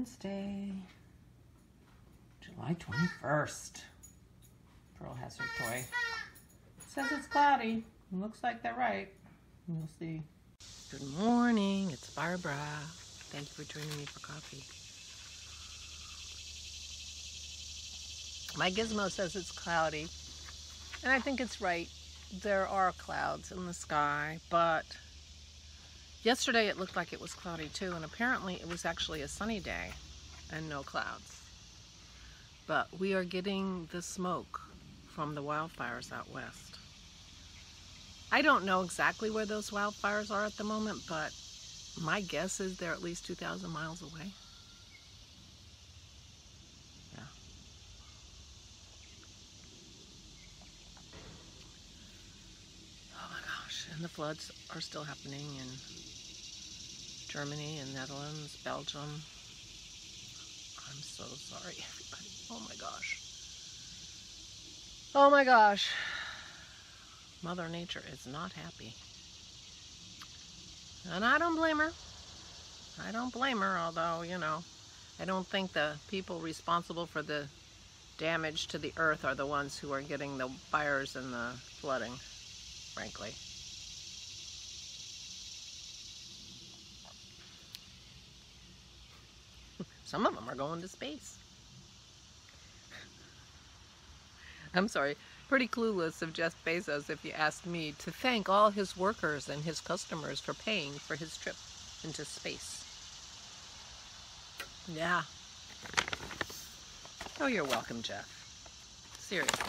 Wednesday, July 21st. Pearl has her toy. It says it's cloudy. It looks like they're right. We'll see. Good morning. It's Barbara. Thank you for joining me for coffee. My gizmo says it's cloudy, and I think it's right. There are clouds in the sky, but yesterday it looked like it was cloudy too, and apparently it was actually a sunny day and no clouds. But we are getting the smoke from the wildfires out west. I don't know exactly where those wildfires are at the moment, but my guess is they're at least 2,000 miles away. Yeah. Oh my gosh, and the floods are still happening in Germany and Netherlands, Belgium. I'm so sorry, everybody. Oh my gosh. Oh my gosh. Mother Nature is not happy. And I don't blame her. I don't blame her, although, you know, I don't think the people responsible for the damage to the earth are the ones who are getting the fires and the flooding, frankly. Some of them are going to space. I'm sorry, pretty clueless of Jeff Bezos, if you ask me, to thank all his workers and his customers for paying for his trip into space. Yeah. Oh, you're welcome, Jeff. Seriously.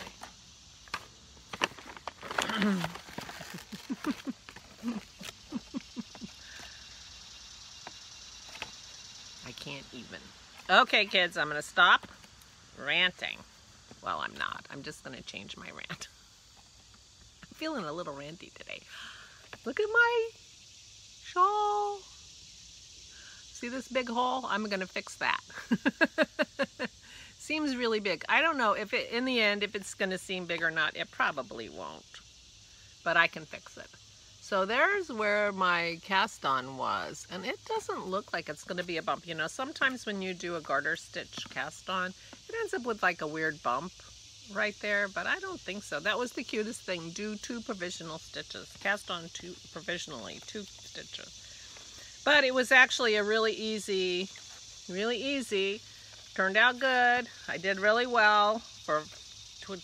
I can't even. Okay, kids, I'm going to stop ranting. Well, I'm not. I'm just going to change my rant. I'm feeling a little ranty today. Look at my shawl. See this big hole? I'm going to fix that. Seems really big. I don't know if it, in the end, if it's going to seem big or not. It probably won't. But I can fix it. So there's where my cast on was, and it doesn't look like it's going to be a bump. You know, sometimes when you do a garter stitch cast on, it ends up with like a weird bump right there, but I don't think so. That was the cutest thing. Do 2 provisional stitches. Cast on 2 provisionally, 2 stitches. But it was actually a really easy, turned out good. I did really well for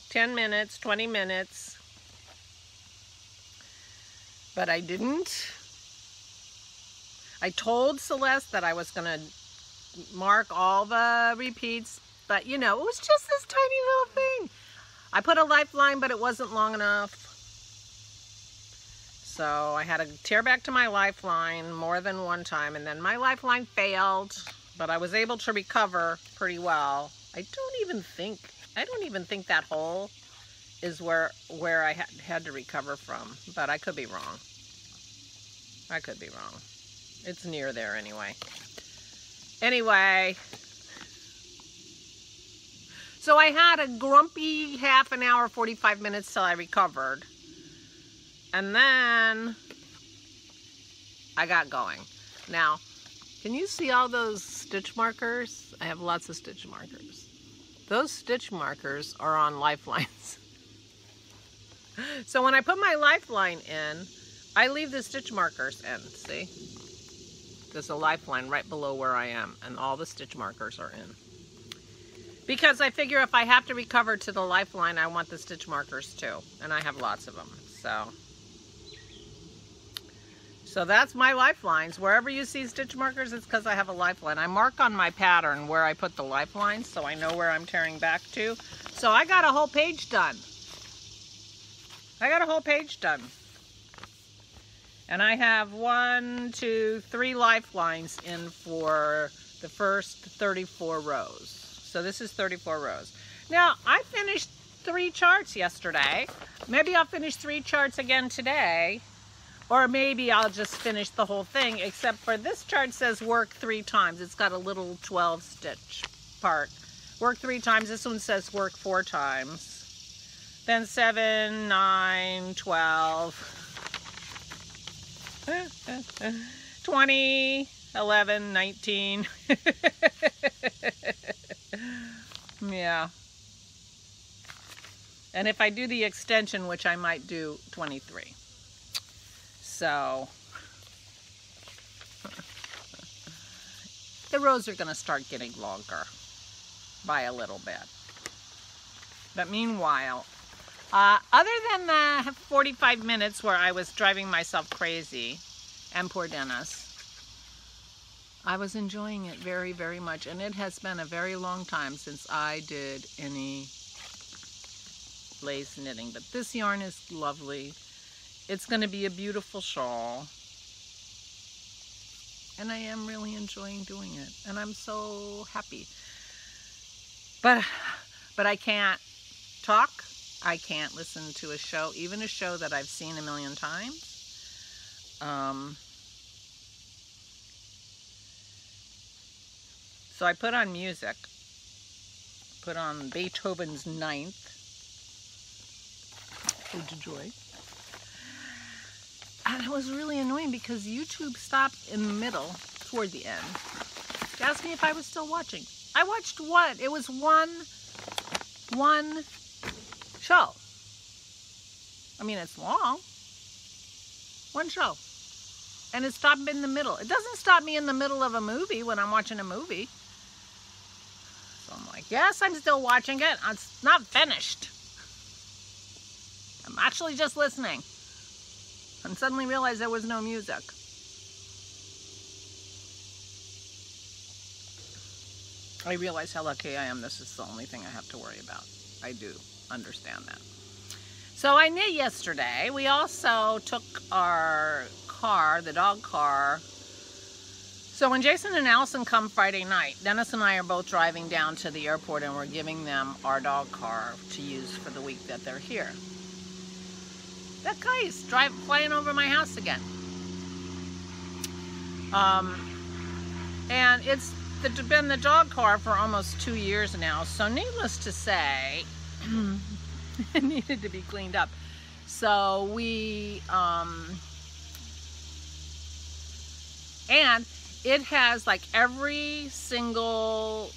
10 minutes, 20 minutes. But I didn't. I told Celeste that I was going to mark all the repeats, but you know, it was just this tiny little thing. I put a lifeline, but it wasn't long enough. So I had to tear back to my lifeline more than one time, and then my lifeline failed, but I was able to recover pretty well. I don't even think that hole is where I had to recover from, but I could be wrong. I could be wrong. It's near there anyway. Anyway, so I had a grumpy half an hour, 45 minutes till I recovered. And then I got going. Now, can you see all those stitch markers? I have lots of stitch markers. Those stitch markers are on lifelines. So when I put my lifeline in, I leave the stitch markers in, see? There's a lifeline right below where I am, and all the stitch markers are in. Because I figure if I have to recover to the lifeline, I want the stitch markers too, and I have lots of them, so that's my lifelines. Wherever you see stitch markers, it's because I have a lifeline. I mark on my pattern where I put the lifelines, so I know where I'm tearing back to. So I got a whole page done. And I have 1, 2, 3 lifelines in for the first 34 rows. So this is 34 rows. Now, I finished 3 charts yesterday. Maybe I'll finish 3 charts again today. Or maybe I'll just finish the whole thing, except for this chart says work 3 times. It's got a little 12 stitch part. Work 3 times. This one says work 4 times. Then 7, 9, 12, 20, 11, 19. Yeah. And if I do the extension, which I might do, 23. So the rows are going to start getting longer by a little bit. But meanwhile, other than the 45 minutes where I was driving myself crazy, and poor Dennis, I was enjoying it very, very much. And it has been a very long time since I did any lace knitting. But this yarn is lovely. It's going to be a beautiful shawl. And I am really enjoying doing it. And I'm so happy. But I can't talk. I can't listen to a show, even a show that I've seen a million times. So I put on music. Put on Beethoven's Ninth. Ode to Joy. And it was really annoying because YouTube stopped in the middle, toward the end. It asked me if I was still watching. I watched what? It was one show. I mean, it's long. One show. And it stopped in the middle. It doesn't stop me in the middle of a movie when I'm watching a movie. So I'm like, yes, I'm still watching it. It's not finished. I'm actually just listening. And suddenly realized there was no music. I realize how lucky I am. This is the only thing I have to worry about. I do understand that. So I knit yesterday. We also took our car, the dog car. So when Jason and Allison come Friday night, Dennis and I are both driving down to the airport and we're giving them our dog car to use for the week that they're here. That guy's flying over my house again. And it's been the dog car for almost 2 years now. So needless to say, it needed to be cleaned up. So we, and it has like every single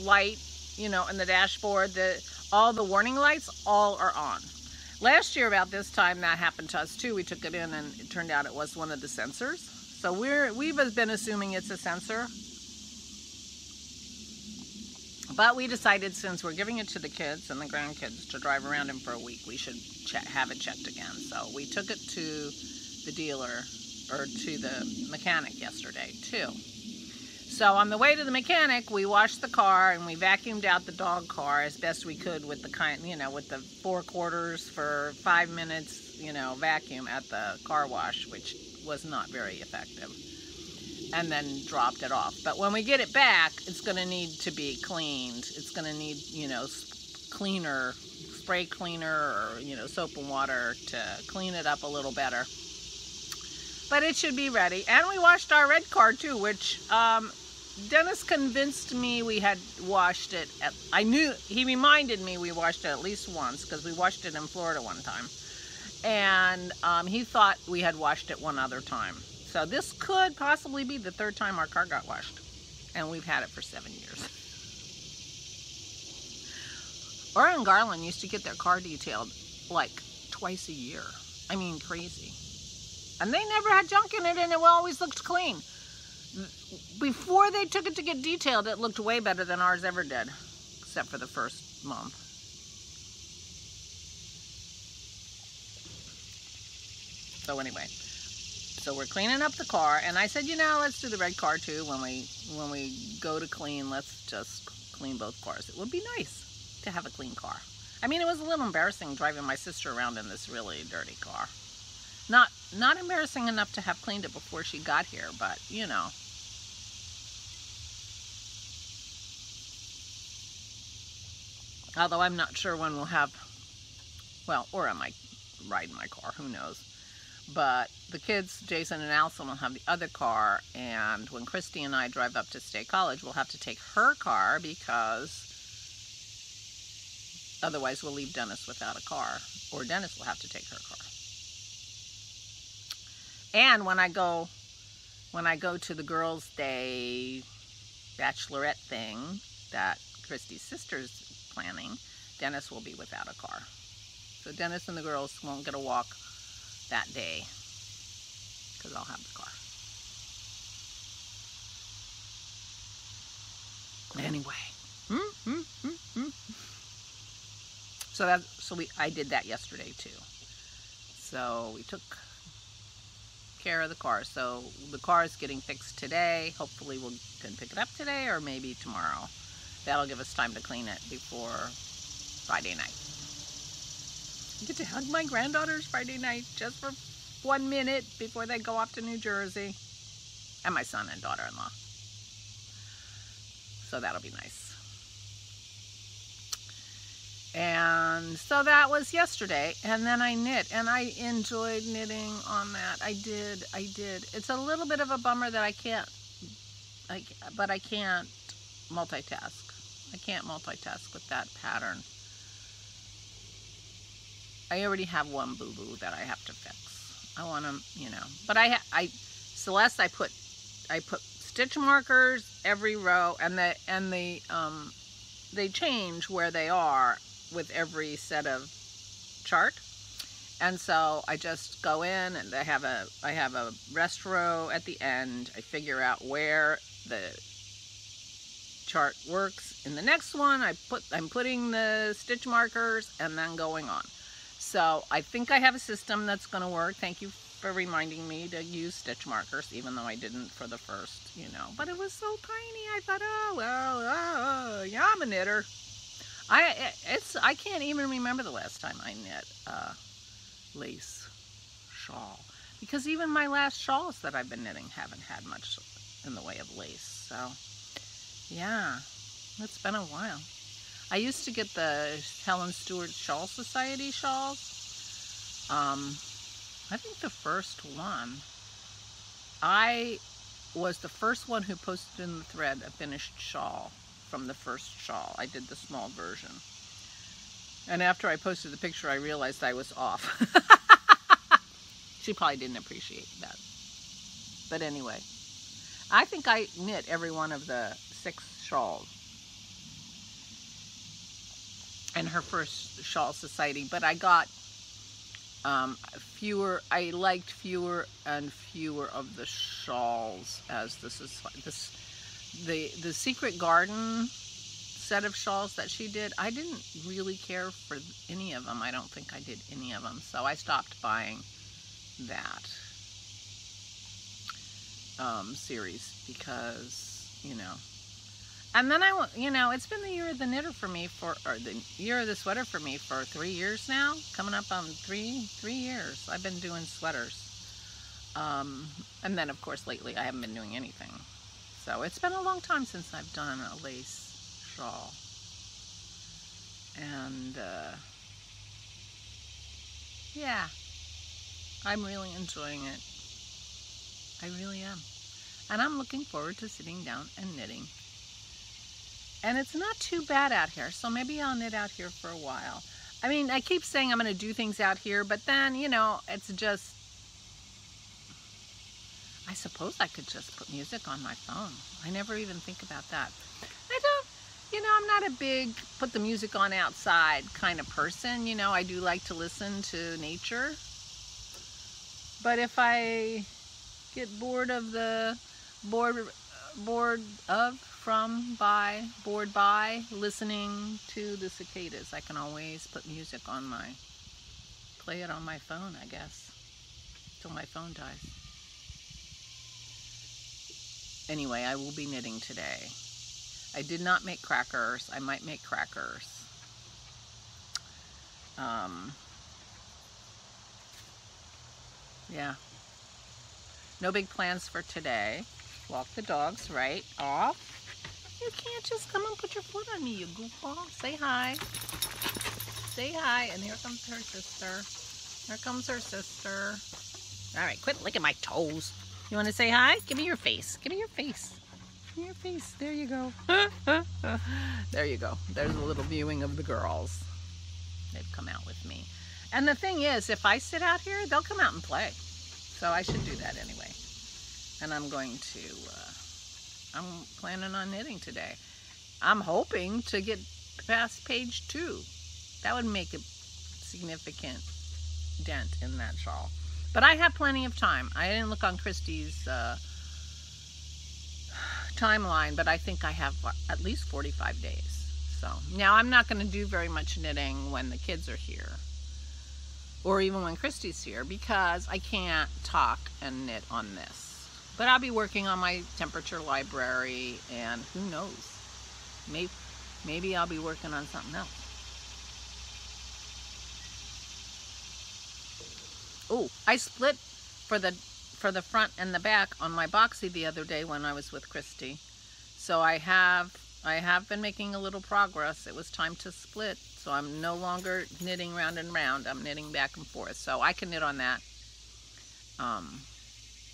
light, you know, in the dashboard, all the warning lights, all are on. Last year about this time that happened to us too. We took it in and it turned out it was one of the sensors. So we've been assuming it's a sensor. But we decided since we're giving it to the kids and the grandkids to drive around in for a week, we should have it checked again. So we took it to the dealer, or to the mechanic yesterday too. So on the way to the mechanic, we washed the car and we vacuumed out the dog car as best we could with the with the 4/4 for 5 minutes, vacuum at the car wash, which was not very effective. And then dropped it off. But when we get it back, it's going to need to be cleaned. It's going to need, cleaner, spray cleaner, or, soap and water to clean it up a little better. But it should be ready. And we washed our red car too, which Dennis convinced me we had washed it. He reminded me we washed it at least once because we washed it in Florida one time. And he thought we had washed it one other time. So this could possibly be the 3rd time our car got washed. And we've had it for 7 years. Ora and Garland used to get their car detailed like twice a year. I mean, crazy. And they never had junk in it and it always looked clean. Before they took it to get detailed, it looked way better than ours ever did. Except for the first month. So anyway. So we're cleaning up the car, and I said, let's do the red car too. When we go to clean, let's just clean both cars. It would be nice to have a clean car. I mean, it was a little embarrassing driving my sister around in this really dirty car. Not embarrassing enough to have cleaned it before she got here, but Although I'm not sure when we'll have, or I might ride in my car, who knows. But the kids, Jason and Allison, will have the other car, and when Christy and I drive up to State College, we'll have to take her car because otherwise we'll leave Dennis without a car, or Dennis will have to take her car. And when I go when I go to the girls' day bachelorette thing that Christy's sister's planning, Dennis will be without a car. So Dennis and the girls won't get a walk that day because I'll have the car. Anyway. So I did that yesterday too. So we took care of the car. So the car is getting fixed today. Hopefully we can pick it up today or maybe tomorrow. That'll give us time to clean it before Friday night. I get to hug my granddaughters Friday night just for 1 minute before they go off to New Jersey. And my son and daughter-in-law. So that'll be nice. And so that was yesterday, and then I knit, and I enjoyed knitting on that. I did. It's a little bit of a bummer that I can't multitask. I can't multitask with that pattern. I already have one boo-boo that I have to fix. I want to, but Celeste, I put stitch markers every row, and they change where they are with every set of chart. And so I just go in and I have a rest row at the end. I figure out where the chart works. In the next one, I'm putting the stitch markers and then going on. So I think I have a system that's going to work. Thank you for reminding me to use stitch markers, even though I didn't for the first, but it was so tiny. I thought, oh well, yeah, I'm a knitter. I can't even remember the last time I knit a lace shawl, because even my last shawls that I've been knitting haven't had much in the way of lace. So yeah, it's been a while. I used to get the Helen Stewart Shawl Society shawls. I think the first one, I was the first one who posted in the thread a finished shawl from the first shawl. I did the small version. And after I posted the picture, I realized I was off. She probably didn't appreciate that. But anyway, I think I knit every one of the 6 shawls in her first Shawl Society, but I got I liked fewer and fewer of the shawls, as the Secret Garden set of shawls that she did. I didn't really care for any of them. I don't think I did any of them, so I stopped buying that series because, and then it's been the year of the knitter for me or the year of the sweater for me for 3 years now, coming up on 3 years. I've been doing sweaters. And then, of course, lately I haven't been doing anything. So it's been a long time since I've done a lace shawl. And, yeah, I'm really enjoying it. I really am. And I'm looking forward to sitting down and knitting. And it's not too bad out here, so maybe I'll knit out here for a while. I mean, I keep saying I'm going to do things out here, but then, it's just, I suppose I could just put music on my phone. I never even think about that. I don't, I'm not a big put the music on outside kind of person. I do like to listen to nature. But if I get bored by listening to the cicadas, I can always put music on play it on my phone, I guess, till my phone dies. Anyway, I will be knitting today. I did not make crackers. I might make crackers. Yeah. No big plans for today. Walk the dogs right off. You can't just come and put your foot on me, you goofball. Say hi. Say hi. And here comes her sister. Here comes her sister. All right, quit licking my toes. You want to say hi? Give me your face. Give me your face. Give me your face. There you go. There you go. There's a little viewing of the girls. They've come out with me. And the thing is, if I sit out here, they'll come out and play. So I should do that anyway. And I'm going to, I'm planning on knitting today. I'm hoping to get past page 2. That would make a significant dent in that shawl. But I have plenty of time. I didn't look on Christy's timeline, but I think I have at least 45 days. So now I'm not going to do very much knitting when the kids are here, or even when Christy's here, because I can't talk and knit on this. But I'll be working on my temperature library, and who knows, maybe I'll be working on something else. Oh, I split for the front and the back on my boxy the other day when I was with Christy. So I have been making a little progress. It was time to split, so I'm no longer knitting round and round. I'm knitting back and forth, so I can knit on that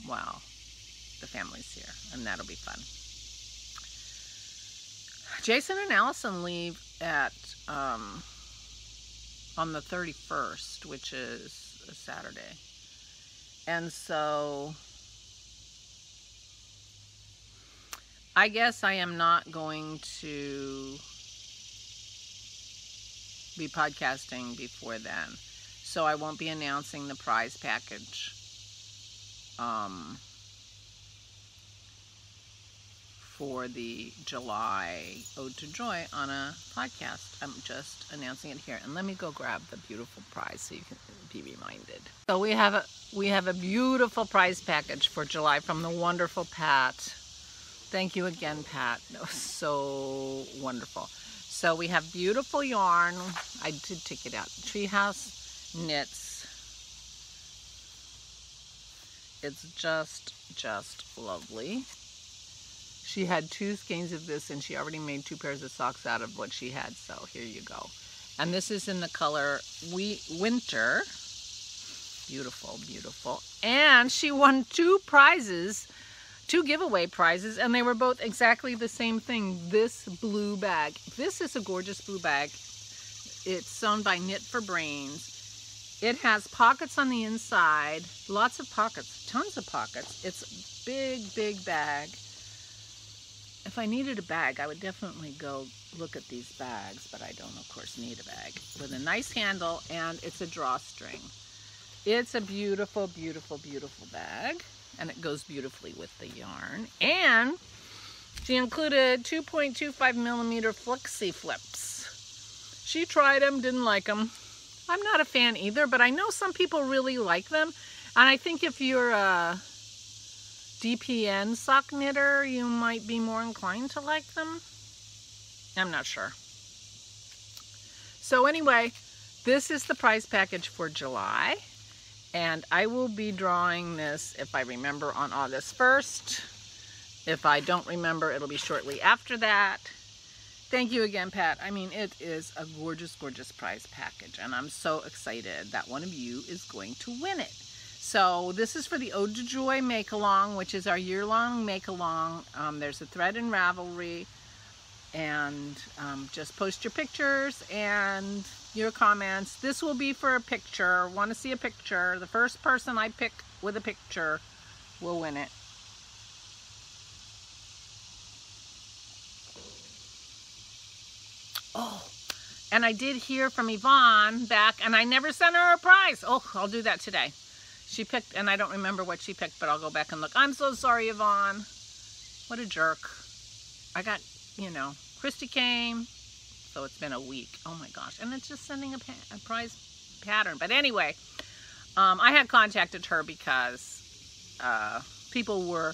while the family's here, and that'll be fun. Jason and Allison leave at on the 31st, which is a Saturday. And so I guess I am not going to be podcasting before then. So I won't be announcing the prize package for the July Ode to Joy on a podcast. I'm just announcing it here. And let me go grab the beautiful prize so you can be reminded. So we have a beautiful prize package for July from the wonderful Pat. Thank you again, Pat. That was so wonderful. So we have beautiful yarn. I did take it out. Treehouse Knits. It's just lovely. She had 2 skeins of this, and she already made 2 pairs of socks out of what she had. So here you go. And this is in the color Winter. Beautiful, beautiful. And she won 2 prizes, 2 giveaway prizes, and they were both exactly the same thing. This blue bag. This is a gorgeous blue bag. It's sewn by Knit for Brains. It has pockets on the inside, lots of pockets, tons of pockets. It's a big bag. If I needed a bag, I would definitely go look at these bags, but I don't, of course, need a bag. With a nice handle, and it's a drawstring. It's a beautiful, beautiful, beautiful bag, and it goes beautifully with the yarn. And she included 2.25 millimeter flexi flips. She tried them, didn't like them. I'm not a fan either, but I know some people really like them. And I think if you're a DPN sock knitter, you might be more inclined to like them. I'm not sure. So anyway, this is the prize package for July. And I will be drawing this, if I remember, on August 1st. If I don't remember, it'll be shortly after that. Thank you again, Pat. I mean, it is a gorgeous, gorgeous prize package. And I'm so excited that one of you is going to win it. So this is for the Ode to Joy Make-Along, which is our year-long Make-Along. There's a thread in Ravelry. And just post your pictures and your comments. This will be for a picture. Want to see a picture? The first person I pick with a picture will win it. Oh, and I did hear from Yvonne back, and I never sent her a prize. Oh, I'll do that today. She picked, and I don't remember what she picked, but I'll go back and look. I'm so sorry, Yvonne. What a jerk. I got, you know, Christy came, so it's been a week. Oh my gosh, and it's just sending a prize pattern. But anyway, I had contacted her because people were,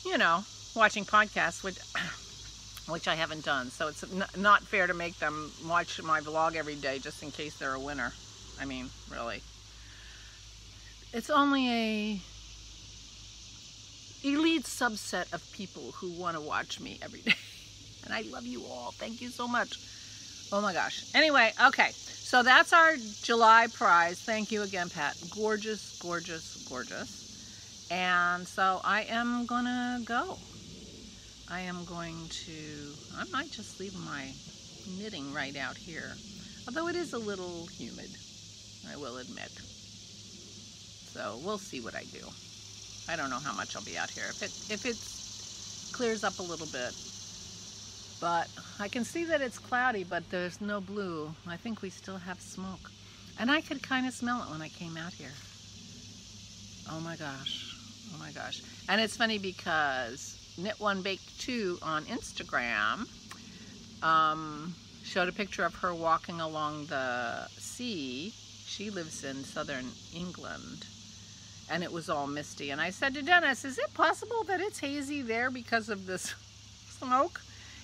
you know, watching podcasts, which I haven't done. So it's not fair to make them watch my vlog every day just in case they're a winner. I mean, really. It's only a elite subset of people who want to watch me every day. And I love you all. Thank you so much. Oh my gosh. Anyway, okay. So that's our July prize. Thank you again, Pat. Gorgeous, gorgeous, gorgeous. And so I am gonna go. I am going to, I might just leave my knitting right out here. Although it is a little humid, I will admit. So we'll see what I do. I don't know how much I'll be out here. If it clears up a little bit. But I can see that it's cloudy, but there's no blue. I think we still have smoke. And I could kind of smell it when I came out here. Oh my gosh. Oh my gosh. And it's funny because Knit One Bake Two on Instagram showed a picture of her walking along the sea. She lives in southern England. And it was all misty. And I said to Dennis, is it possible that it's hazy there because of this smoke?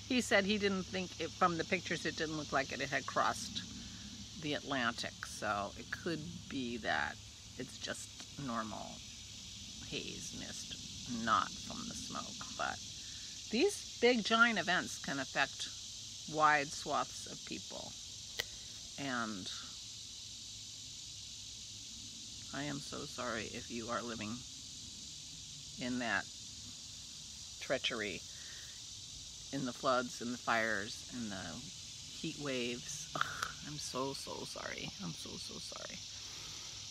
He said he didn't think it, from the pictures, it didn't look like it had crossed the Atlantic. So it could be that it's just normal haze mist, not from the smoke. But these big giant events can affect wide swaths of people. And I am so sorry if you are living in that treachery, in the floods and the fires and the heat waves. Ugh, I'm so sorry. I'm so sorry.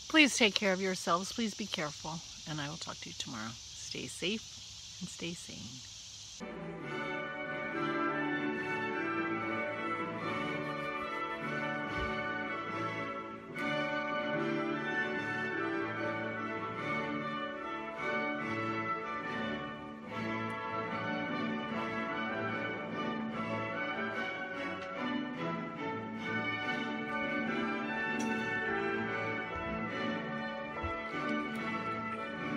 Please take care of yourselves. Please be careful. And I will talk to you tomorrow. Stay safe and stay sane.